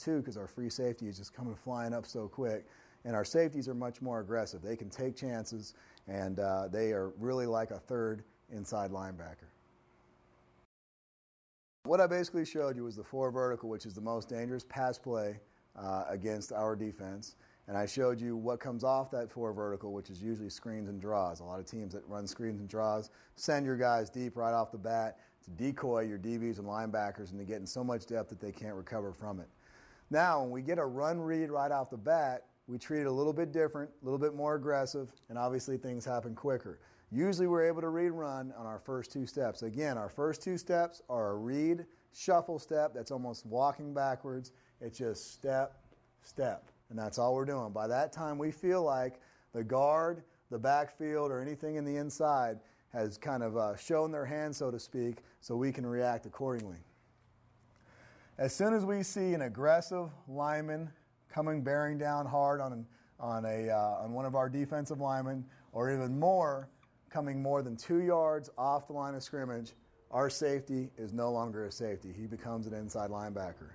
too, because our free safety is just coming flying up so quick. And our safeties are much more aggressive. They can take chances, and they are really like a third inside linebacker. What I basically showed you was the four vertical, which is the most dangerous pass play against our defense. And I showed you what comes off that four vertical, which is usually screens and draws. A lot of teams that run screens and draws send your guys deep right off the bat to decoy your DBs and linebackers into getting so much depth that they can't recover from it. Now, when we get a run read right off the bat, we treat it a little bit different, a little bit more aggressive, and obviously things happen quicker. Usually we're able to read run on our first two steps. Again, our first two steps are a read shuffle step that's almost walking backwards. It's just step, step, and that's all we're doing. By that time, we feel like the guard, the backfield, or anything in the inside has kind of shown their hand, so to speak, so we can react accordingly. As soon as we see an aggressive lineman coming bearing down hard on one of our defensive linemen, or even more, coming more than 2 yards off the line of scrimmage, our safety is no longer a safety. He becomes an inside linebacker.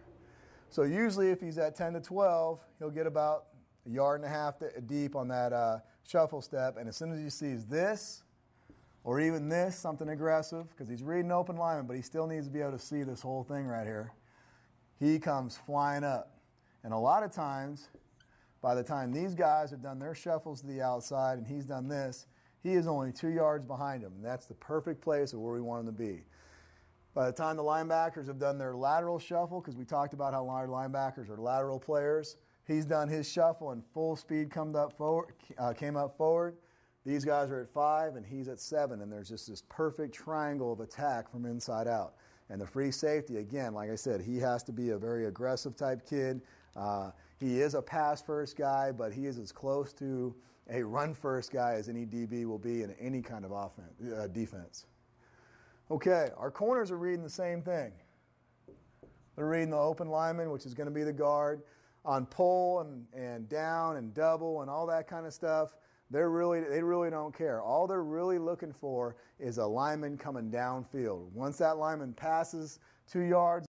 So usually if he's at 10 to 12, he'll get about 1.5 yards deep on that shuffle step, and as soon as he sees this, or even this, something aggressive, because he's reading open lineman, but he still needs to be able to see this whole thing right here, he comes flying up. And a lot of times, by the time these guys have done their shuffles to the outside and he's done this, he is only 2 yards behind him. And that's the perfect place of where we want him to be. By the time the linebackers have done their lateral shuffle, because we talked about how our linebackers are lateral players, he's done his shuffle and full speed came up forward. These guys are at 5 and he's at 7, and there's just this perfect triangle of attack from inside out. And the free safety, again, like I said, he has to be a very aggressive type kid. He is a pass-first guy, but he is as close to a run-first guy as any DB will be in any kind of defense. Okay, our corners are reading the same thing. They're reading the open lineman, which is going to be the guard, on pull and down and double and all that kind of stuff. They really don't care. All they're really looking for is a lineman coming downfield. Once that lineman passes 2 yards,